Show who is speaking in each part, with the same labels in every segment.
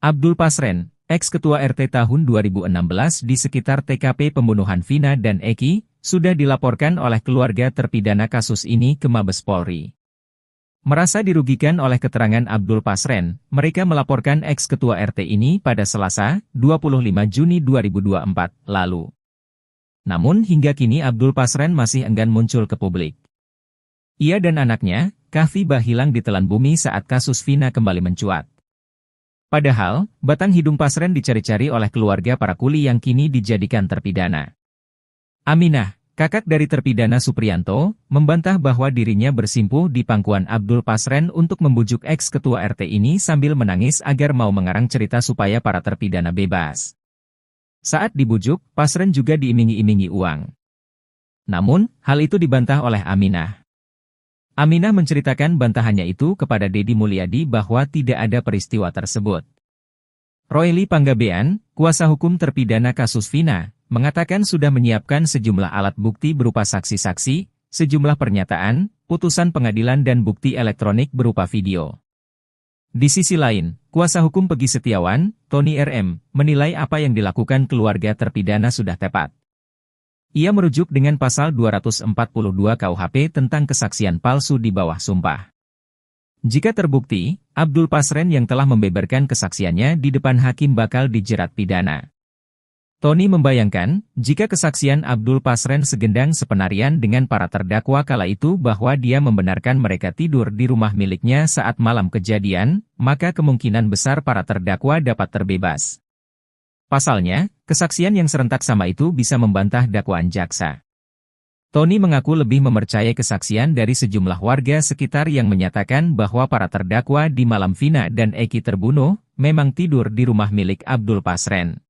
Speaker 1: Abdul Pasren, ex-ketua RT tahun 2016 di sekitar TKP pembunuhan Vina dan Eki, sudah dilaporkan oleh keluarga terpidana kasus ini ke Mabes Polri. Merasa dirugikan oleh keterangan Abdul Pasren, mereka melaporkan ex-ketua RT ini pada Selasa, 25 Juni 2024, lalu. Namun hingga kini Abdul Pasren masih enggan muncul ke publik. Ia dan anaknya, Kahfi hilang ditelan bumi saat kasus Vina kembali mencuat. Padahal, batang hidung Pasren dicari-cari oleh keluarga para kuli yang kini dijadikan terpidana. Aminah, kakak dari terpidana Supriyanto, membantah bahwa dirinya bersimpuh di pangkuan Abdul Pasren untuk membujuk ex-ketua RT ini sambil menangis agar mau mengarang cerita supaya para terpidana bebas. Saat dibujuk, Pasren juga diiming-imingi uang. Namun, hal itu dibantah oleh Aminah. Aminah menceritakan bantahannya itu kepada Deddy Mulyadi bahwa tidak ada peristiwa tersebut. Royli Panggabean, kuasa hukum terpidana kasus Vina, mengatakan sudah menyiapkan sejumlah alat bukti berupa saksi-saksi, sejumlah pernyataan, putusan pengadilan dan bukti elektronik berupa video. Di sisi lain, kuasa hukum Peggy Setiawan, Tony RM, menilai apa yang dilakukan keluarga terpidana sudah tepat. Ia merujuk dengan pasal 242 KUHP tentang kesaksian palsu di bawah sumpah. Jika terbukti, Abdul Pasren yang telah membeberkan kesaksiannya di depan hakim bakal dijerat pidana. Tony membayangkan, jika kesaksian Abdul Pasren segendang sepenarian dengan para terdakwa kala itu bahwa dia membenarkan mereka tidur di rumah miliknya saat malam kejadian, maka kemungkinan besar para terdakwa dapat terbebas. Pasalnya, kesaksian yang serentak sama itu bisa membantah dakwaan jaksa. Tony mengaku lebih mempercayai kesaksian dari sejumlah warga sekitar yang menyatakan bahwa para terdakwa di malam Vina dan Eki terbunuh, memang tidur di rumah milik Abdul Pasren.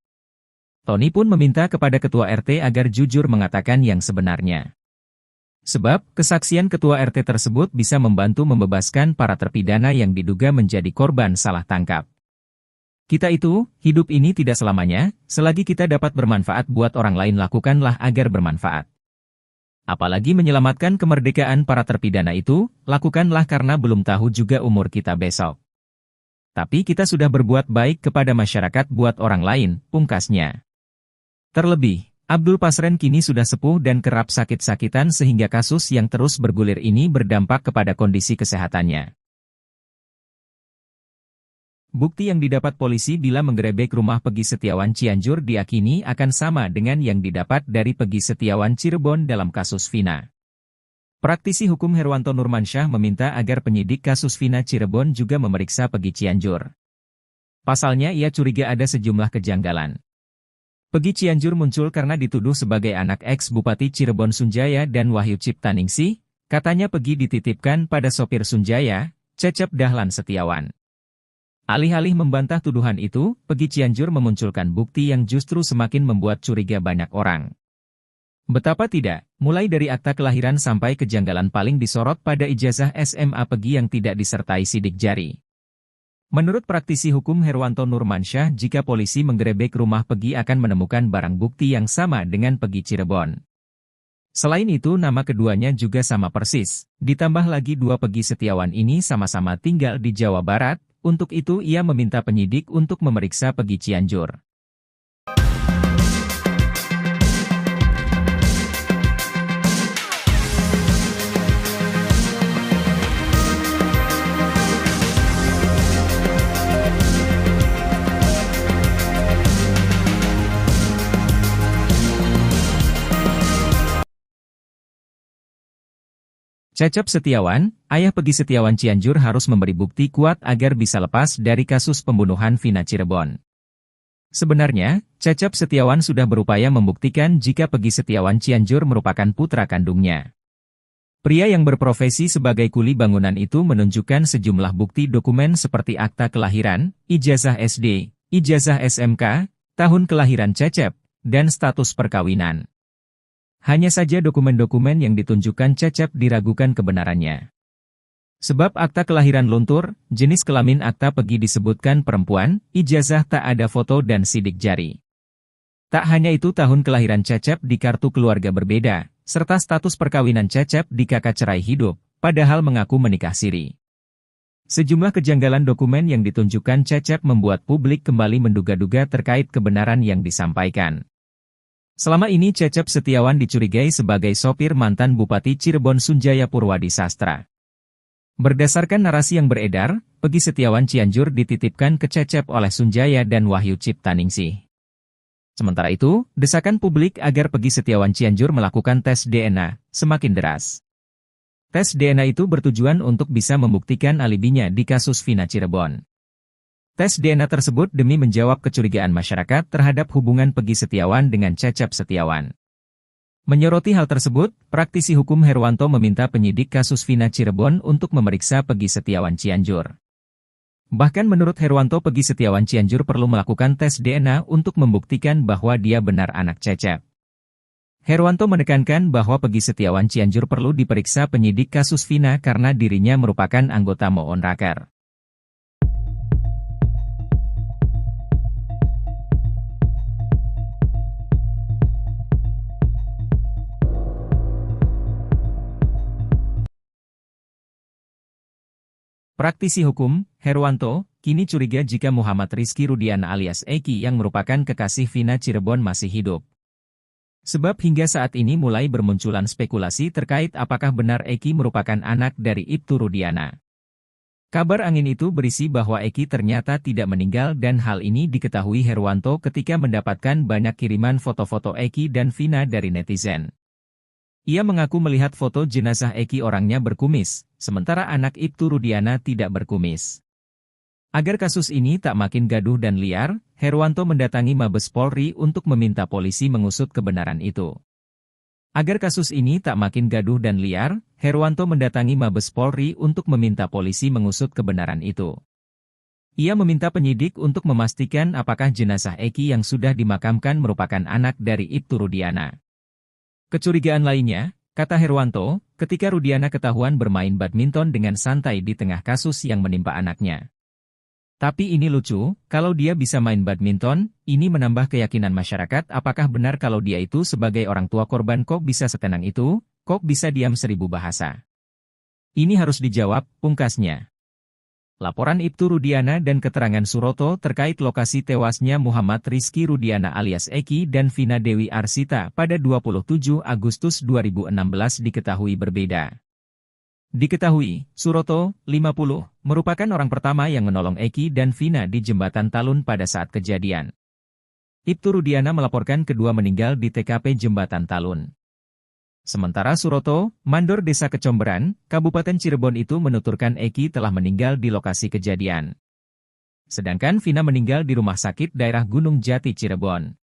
Speaker 1: Tony pun meminta kepada ketua RT agar jujur mengatakan yang sebenarnya. Sebab, kesaksian ketua RT tersebut bisa membantu membebaskan para terpidana yang diduga menjadi korban salah tangkap. Kita itu, hidup ini tidak selamanya, selagi kita dapat bermanfaat buat orang lain lakukanlah agar bermanfaat. Apalagi menyelamatkan kemerdekaan para terpidana itu, lakukanlah karena belum tahu juga umur kita besok. Tapi kita sudah berbuat baik kepada masyarakat buat orang lain, pungkasnya. Terlebih, Abdul Pasren kini sudah sepuh dan kerap sakit-sakitan sehingga kasus yang terus bergulir ini berdampak kepada kondisi kesehatannya. Bukti yang didapat polisi bila menggerebek rumah Peggy Setiawan Cianjur diakini akan sama dengan yang didapat dari Peggy Setiawan Cirebon dalam kasus Vina. Praktisi hukum Herwanto Nurmansyah meminta agar penyidik kasus Vina Cirebon juga memeriksa Peggy Cianjur. Pasalnya ia curiga ada sejumlah kejanggalan. Peggy Cianjur muncul karena dituduh sebagai anak ex-Bupati Cirebon Sunjaya dan Wahyu Ciptaningsih, katanya Peggy dititipkan pada sopir Sunjaya, Cecep Dahlan Setiawan. Alih-alih membantah tuduhan itu, Peggy Cianjur memunculkan bukti yang justru semakin membuat curiga banyak orang. Betapa tidak, mulai dari akta kelahiran sampai kejanggalan paling disorot pada ijazah SMA Peggy yang tidak disertai sidik jari. Menurut praktisi hukum Herwanto Nurmansyah, jika polisi menggerebek rumah Peggy akan menemukan barang bukti yang sama dengan Peggy Cirebon. Selain itu nama keduanya juga sama persis, ditambah lagi dua Peggy Setiawan ini sama-sama tinggal di Jawa Barat. Untuk itu ia meminta penyidik untuk memeriksa Peggy Cianjur. Cecep Setiawan, ayah Peggy Setiawan Cianjur harus memberi bukti kuat agar bisa lepas dari kasus pembunuhan Vina Cirebon. Sebenarnya, Cecep Setiawan sudah berupaya membuktikan jika Peggy Setiawan Cianjur merupakan putra kandungnya. Pria yang berprofesi sebagai kuli bangunan itu menunjukkan sejumlah bukti dokumen seperti akta kelahiran, ijazah SD, ijazah SMK, tahun kelahiran Cecep, dan status perkawinan. Hanya saja dokumen-dokumen yang ditunjukkan Cecep diragukan kebenarannya. Sebab akta kelahiran luntur, jenis kelamin akta Peggy disebutkan perempuan, ijazah tak ada foto dan sidik jari. Tak hanya itu tahun kelahiran Cecep di kartu keluarga berbeda, serta status perkawinan Cecep di kakak cerai hidup, padahal mengaku menikah siri. Sejumlah kejanggalan dokumen yang ditunjukkan Cecep membuat publik kembali menduga-duga terkait kebenaran yang disampaikan. Selama ini Cecep Setiawan dicurigai sebagai sopir mantan Bupati Cirebon Sunjaya Purwadi Sastra. Berdasarkan narasi yang beredar, Peggy Setiawan Cianjur dititipkan ke Cecep oleh Sunjaya dan Wahyu Ciptaningsih. Sementara itu, desakan publik agar Peggy Setiawan Cianjur melakukan tes DNA semakin deras. Tes DNA itu bertujuan untuk bisa membuktikan alibinya di kasus Vina Cirebon. Tes DNA tersebut demi menjawab kecurigaan masyarakat terhadap hubungan Peggy Setiawan dengan Cecep Setiawan. Menyoroti hal tersebut, praktisi hukum Herwanto meminta penyidik kasus Vina Cirebon untuk memeriksa Peggy Setiawan Cianjur. Bahkan menurut Herwanto, Peggy Setiawan Cianjur perlu melakukan tes DNA untuk membuktikan bahwa dia benar anak Cecep. Herwanto menekankan bahwa Peggy Setiawan Cianjur perlu diperiksa penyidik kasus Vina karena dirinya merupakan anggota Moon Raker. Praktisi hukum, Herwanto, kini curiga jika Muhammad Rizky Rudiana alias Eki yang merupakan kekasih Vina Cirebon masih hidup. Sebab hingga saat ini mulai bermunculan spekulasi terkait apakah benar Eki merupakan anak dari Ibtu Rudiana. Kabar angin itu berisi bahwa Eki ternyata tidak meninggal dan hal ini diketahui Herwanto ketika mendapatkan banyak kiriman foto-foto Eki dan Vina dari netizen. Ia mengaku melihat foto jenazah Eki orangnya berkumis, sementara anak Ibtu Rudiana tidak berkumis. Agar kasus ini tak makin gaduh dan liar, Herwanto mendatangi Mabes Polri untuk meminta polisi mengusut kebenaran itu. Agar kasus ini tak makin gaduh dan liar, Herwanto mendatangi Mabes Polri untuk meminta polisi mengusut kebenaran itu. Ia meminta penyidik untuk memastikan apakah jenazah Eki yang sudah dimakamkan merupakan anak dari Ibtu Rudiana. Kecurigaan lainnya, kata Herwanto, ketika Rudiana ketahuan bermain badminton dengan santai di tengah kasus yang menimpa anaknya. Tapi ini lucu, kalau dia bisa main badminton, ini menambah keyakinan masyarakat apakah benar kalau dia itu sebagai orang tua korban kok bisa setenang itu, kok bisa diam 1000 bahasa. Ini harus dijawab, pungkasnya. Laporan Ibtu Rudiana dan keterangan Suroto terkait lokasi tewasnya Muhammad Rizky Rudiana alias Eki dan Vina Dewi Arsita pada 27 Agustus 2016 diketahui berbeda. Diketahui, Suroto, 50, merupakan orang pertama yang menolong Eki dan Vina di Jembatan Talun pada saat kejadian. Ibtu Rudiana melaporkan kedua meninggal di TKP Jembatan Talun. Sementara Suroto, mandor Desa Kecomberan, Kabupaten Cirebon itu menuturkan Eki telah meninggal di lokasi kejadian. Sedangkan Vina meninggal di rumah sakit daerah Gunung Jati Cirebon.